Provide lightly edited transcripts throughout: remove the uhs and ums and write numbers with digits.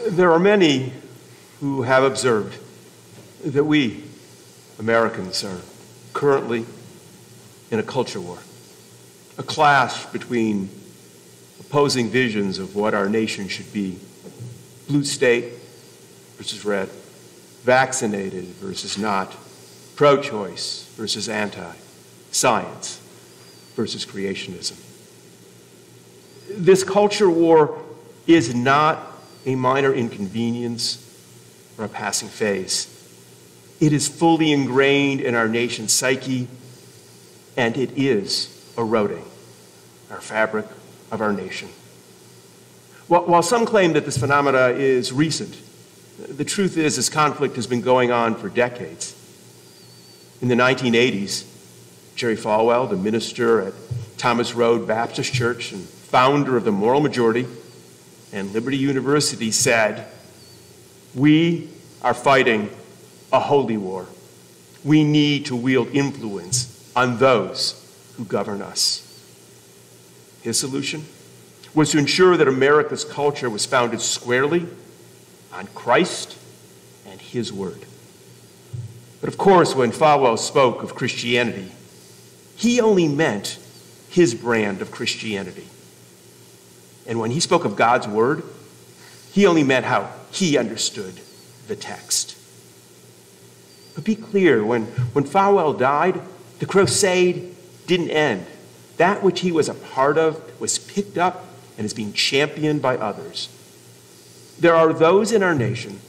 There are many who have observed that we, Americans, are currently in a culture war, a clash between opposing visions of what our nation should be. Blue state versus red, vaccinated versus not, pro-choice versus anti, science versus creationism. This culture war is not a minor inconvenience or a passing phase. It is fully ingrained in our nation's psyche, and it is eroding our fabric of our nation. While some claim that this phenomena is recent, the truth is this conflict has been going on for decades. In the 1980s, Jerry Falwell, the minister at Thomas Road Baptist Church and founder of the Moral Majority and Liberty University, said, "We are fighting a holy war. We need to wield influence on those who govern us." His solution was to ensure that America's culture was founded squarely on Christ and His Word. But of course, when Falwell spoke of Christianity, he only meant his brand of Christianity. And when he spoke of God's Word, he only meant how he understood the text. But be clear, when Falwell died, the crusade didn't end. That which he was a part of was picked up and is being championed by others. There are those in our nation,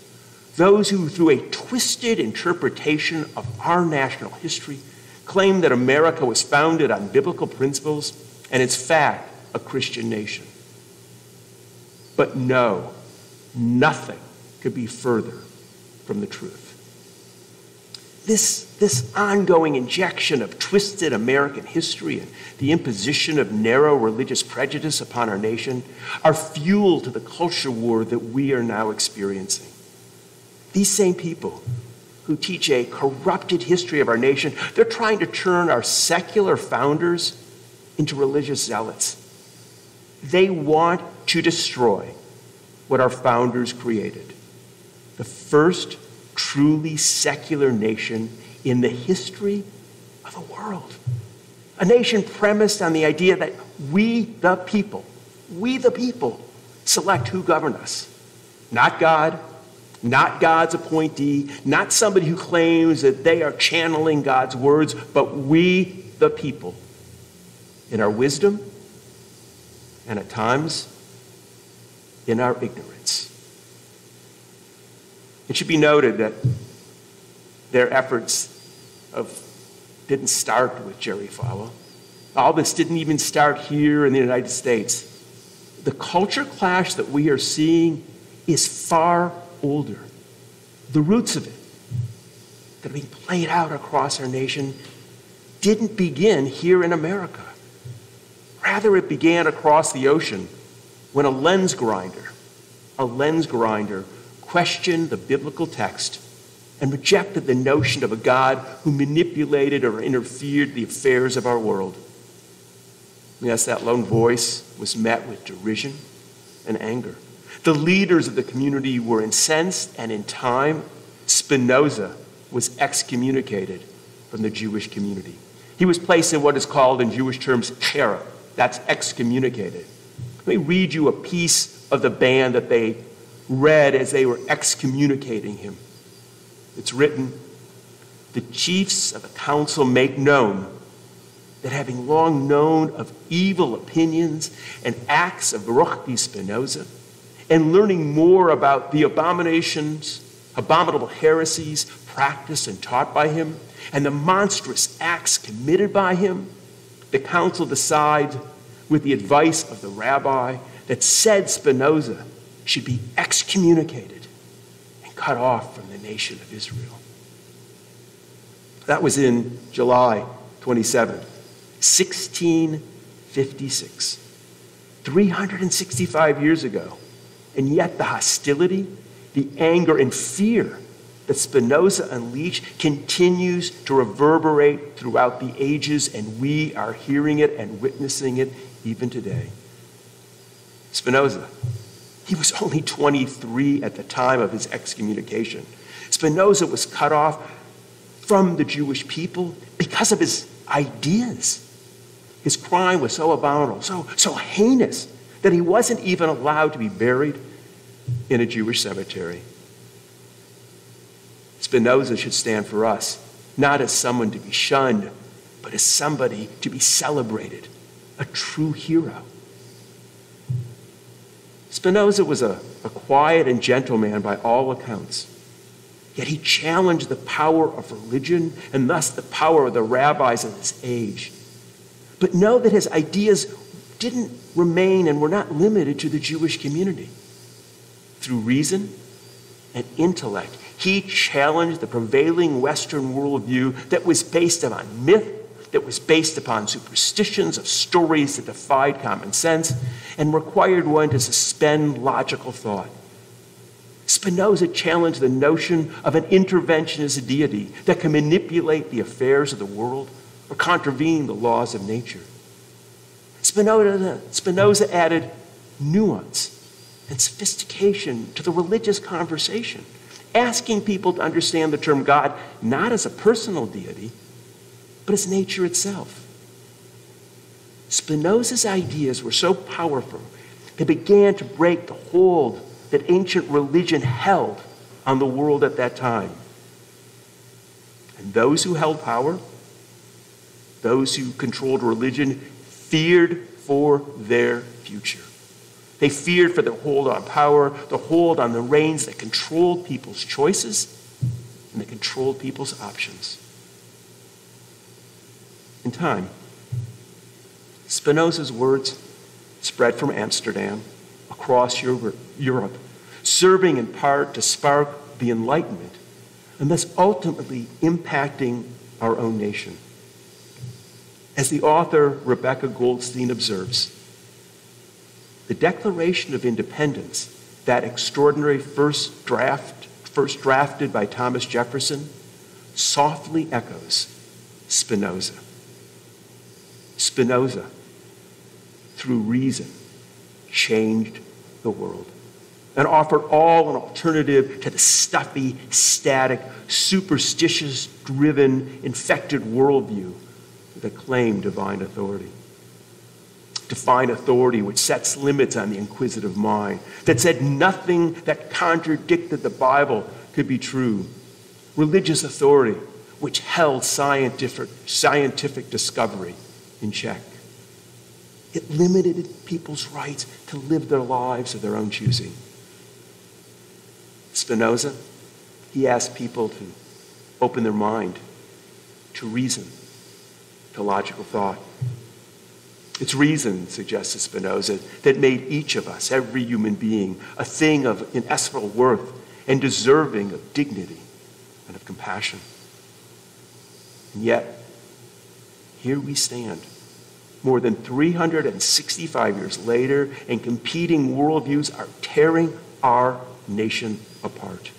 those who, through a twisted interpretation of our national history, claim that America was founded on biblical principles and is, in fact, a Christian nation. But no, nothing could be further from the truth. This ongoing injection of twisted American history and the imposition of narrow religious prejudice upon our nation are fuel to the culture war that we are now experiencing. These same people who teach a corrupted history of our nation, they're trying to turn our secular founders into religious zealots. They want to destroy what our founders created, the first truly secular nation in the history of the world. A nation premised on the idea that we the people, select who govern us. Not God, not God's appointee, not somebody who claims that they are channeling God's words, but we the people, in our wisdom and at times in our ignorance. It should be noted that their efforts didn't start with Jerry Falwell. All this didn't even start here in the United States. The culture clash that we are seeing is far older. The roots of it that are being played out across our nation didn't begin here in America. Rather, it began across the ocean when a lens grinder questioned the biblical text and rejected the notion of a God who manipulated or interfered the affairs of our world. Yes, that lone voice was met with derision and anger. The leaders of the community were incensed, and in time, Spinoza was excommunicated from the Jewish community. He was placed in what is called in Jewish terms, kera. That's excommunicated. Let me read you a piece of the ban that they read as they were excommunicating him. It's written, "The chiefs of the council make known that having long known of evil opinions and acts of Baruch B. Spinoza, and learning more about the abominable heresies practiced and taught by him, and the monstrous acts committed by him, the council decides, with the advice of the rabbi, that said Spinoza should be excommunicated and cut off from the nation of Israel." That was in July 27, 1656, 365 years ago. And yet the hostility, the anger, and fear that Spinoza unleashed continues to reverberate throughout the ages, and we are hearing it and witnessing it even today. Spinoza, He was only 23 at the time of his excommunication. Spinoza was cut off from the Jewish people because of his ideas. His crime was so abominable, so heinous, that he wasn't even allowed to be buried in a Jewish cemetery. Spinoza should stand for us, not as someone to be shunned, but as somebody to be celebrated, a true hero. Spinoza was a quiet and gentle man by all accounts. Yet he challenged the power of religion and thus the power of the rabbis of his age. But know that his ideas didn't remain and were not limited to the Jewish community. Through reason and intellect, he challenged the prevailing Western worldview that was based upon myth, that was based upon superstitions of stories that defied common sense and required one to suspend logical thought. Spinoza challenged the notion of an interventionist deity that can manipulate the affairs of the world or contravene the laws of nature. Spinoza added nuance and sophistication to the religious conversation, asking people to understand the term God not as a personal deity, but as nature itself. Spinoza's ideas were so powerful, they began to break the hold that ancient religion held on the world at that time. And those who held power, those who controlled religion, feared for their future. They feared for their hold on power, the hold on the reins that controlled people's choices and that controlled people's options. In time, Spinoza's words spread from Amsterdam across Europe, serving in part to spark the Enlightenment and thus ultimately impacting our own nation. As the author Rebecca Goldstein observes, the Declaration of Independence, that extraordinary first drafted by Thomas Jefferson, softly echoes Spinoza. Spinoza, through reason, changed the world and offered all an alternative to the stuffy, static, superstitious-driven, infected worldview that claimed divine authority. Divine authority which sets limits on the inquisitive mind, that said nothing that contradicted the Bible could be true. Religious authority which held scientific discovery in check. It limited people's rights to live their lives of their own choosing. Spinoza, he asked people to open their mind to reason, to logical thought. It's reason, suggested Spinoza, that made each of us, every human being, a thing of inestimable worth and deserving of dignity and of compassion. And yet, here we stand, more than 365 years later, and competing worldviews are tearing our nation apart.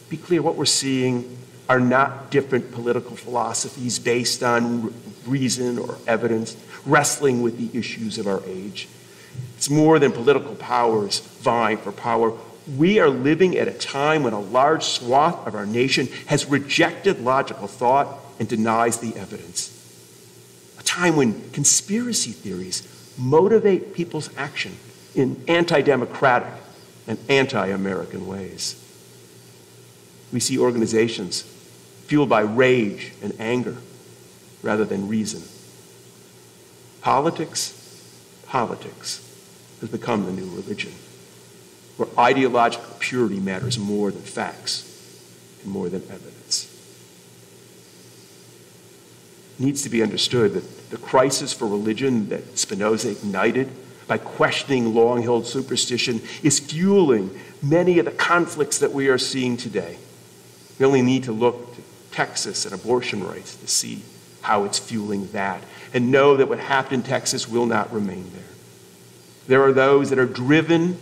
Be clear, what we're seeing are not different political philosophies based on reason or evidence, wrestling with the issues of our age. It's more than political powers vying for power. We are living at a time when a large swath of our nation has rejected logical thought and denies the evidence. A time when conspiracy theories motivate people's action in anti-democratic and anti-American ways. We see organizations fueled by rage and anger rather than reason. Politics has become the new religion, where ideological purity matters more than facts and more than evidence. It needs to be understood that the crisis for religion that Spinoza ignited by questioning long-held superstition is fueling many of the conflicts that we are seeing today. We only need to look to Texas and abortion rights to see how it's fueling that, and know that what happened in Texas will not remain there. There are those that are driven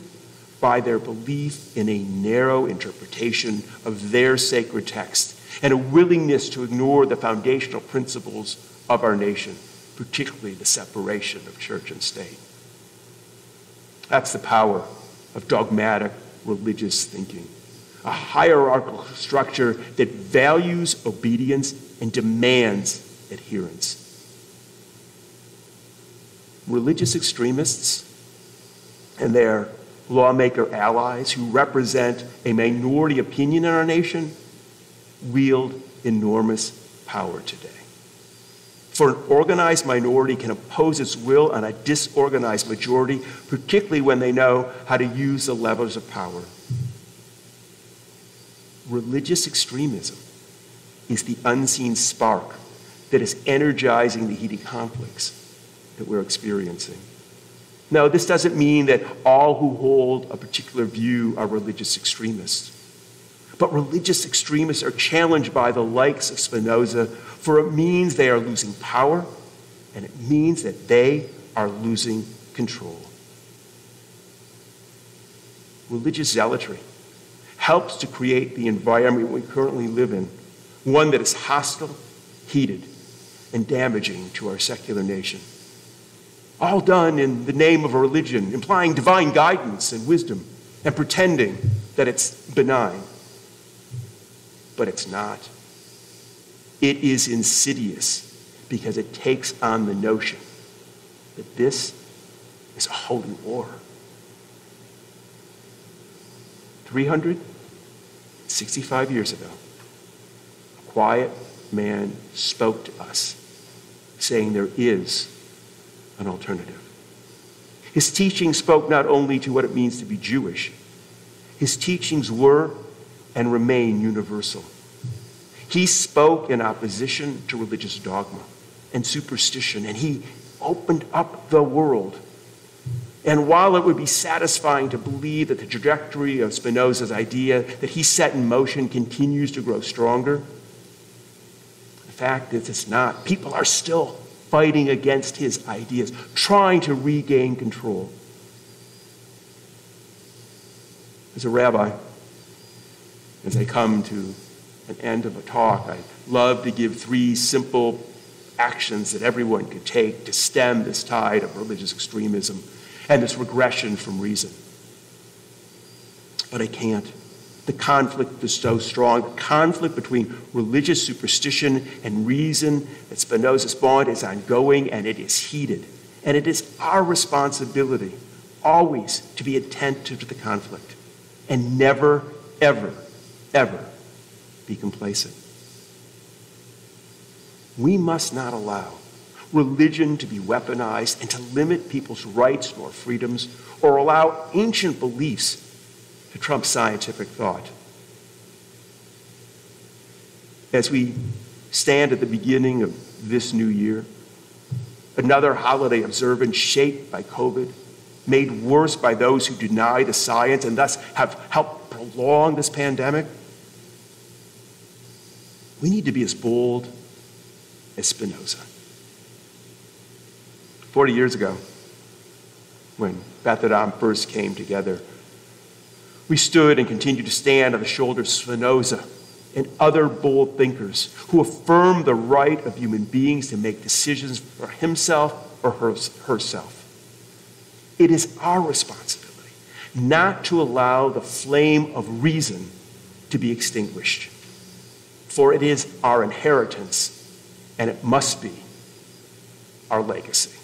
by their belief in a narrow interpretation of their sacred text and a willingness to ignore the foundational principles of our nation, particularly the separation of church and state. That's the power of dogmatic religious thinking. A hierarchical structure that values obedience and demands adherence. Religious extremists and their lawmaker allies who represent a minority opinion in our nation wield enormous power today. For an organized minority can impose its will on a disorganized majority, particularly when they know how to use the levers of power. Religious extremism is the unseen spark that is energizing the heated conflicts that we're experiencing. No, this doesn't mean that all who hold a particular view are religious extremists. But religious extremists are challenged by the likes of Spinoza, for it means they are losing power, and it means that they are losing control. Religious zealotry helps to create the environment we currently live in, one that is hostile, heated, and damaging to our secular nation. All done in the name of a religion, implying divine guidance and wisdom, and pretending that it's benign. But it's not. It is insidious because it takes on the notion that this is a holy war. 365 years ago, a quiet man spoke to us, saying there is an alternative. His teaching spoke not only to what it means to be Jewish, his teachings were and remain universal. He spoke in opposition to religious dogma and superstition, and he opened up the world. And while it would be satisfying to believe that the trajectory of Spinoza's idea that he set in motion continues to grow stronger, the fact is it's not. People are still fighting against his ideas, trying to regain control. As a rabbi, as I come to an end of a talk, I love to give 3 simple actions that everyone could take to stem this tide of religious extremism and this regression from reason. But I can't. The conflict is so strong. The conflict between religious superstition and reason that Spinoza spawned is ongoing, and it is heated. And it is our responsibility always to be attentive to the conflict and never, ever, ever be complacent. We must not allow religion to be weaponized and to limit people's rights nor freedoms, or allow ancient beliefs to trump scientific thought. As we stand at the beginning of this new year, another holiday observance shaped by COVID, made worse by those who deny the science and thus have helped prolong this pandemic, we need to be as bold as Spinoza. 40 years ago, when Beth Adam first came together, we stood and continue to stand on the shoulders of Spinoza and other bold thinkers who affirmed the right of human beings to make decisions for himself or herself. It is our responsibility not to allow the flame of reason to be extinguished, for it is our inheritance and it must be our legacy.